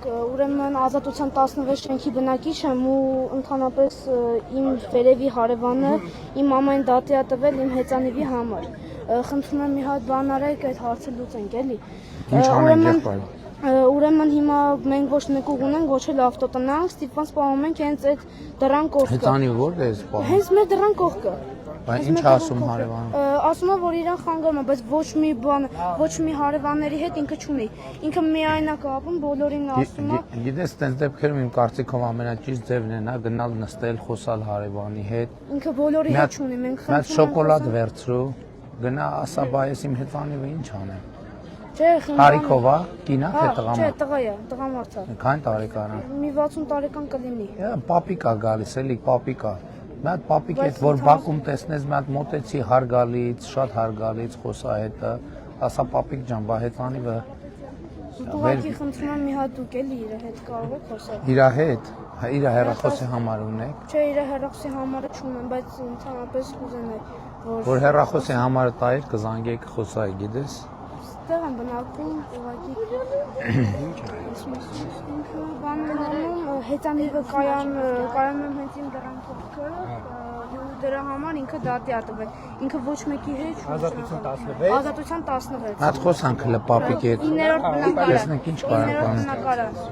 ուրեմն ազատության 16 շենքի բնակիչ եմ ու ընդհանրապես իմ վերևի հարևանը իմ ամեն դատի է տվել իմ հեծանիվի համար։ Խնդրում եմ մի հատ բան արեք, այդ հարցը լուծենք, էլի։ Ինչ անենք եղբայր։ Ուրեմն հիմա մենք ոչ նկուղ ունենք, ոչ էլ ավտոտնանք, ստիպված սպառում ենք հենց այդ դռան կողքը։ Հեծանիվը որտե՞ղ է սպառում։ Հենց մեր դռան կողքը։ Բայց ինչ ասում հարևանը։ Ասում է, որ իրան խանգարում է, բայց ոչ մի բան, ոչ մի հարևանների հետ ինքը չունի։ Ինքը միայն է կապում, բոլորին ասում է։ Գիտես, այդպես դեպքերում իմ կարծիքով ամենաճիշտ ձևն է նա գնալ նստել, խոսալ հարևանի հետ։ Ինքը բոլորի հետ չունի, մենք խնդրում ենք շոկոլադ վերցրու, գնա ասա, բայ ես իմ հեծանիվը ինչ անեմ։ Չէ, Հարիկովա, կինա թե տղամարդ։ Չէ, տղա է, տղամարդ է։ Քանի տարեկան է։ Մի 60 տարեկան կլինի։ Պապիկ է գալիս, էլի պապիկ է։ Մի հատ պապիկ հետ որ բակում տեսնես, մի հատ մոտեցի հարգալից, շատ հարգալից խոսա հետը, ասա պապիկ ջան, բա հեծանիվը։ Ուղղակի խնդրում եմ մի հատ դուք էլի իր հետ կարող եք խոսալ։ Իր հետ, իր հեռախոսի համար ունեք։ Չէ, իր հեռախոսի համարը չունեմ, բայց ընդհանրապես կուզենայի, որ հեռախոսի համարը տայր, կզանգեի խոսայի, գիտես։ Ստեղ եմ բնակվում, ուղղակի բանն անում, հեծանիվը կայանում եմ հենց իմ դռան կողքը, ու դրա համար ինքը դատի է տվել, ինքը ոչ մեկի հետ չունի։ Ազատության 16։ Հատ խոսանք հլը պապիկի հետ։ 9-րդ բնակարան։ Տեսնենք ինչ կարող է։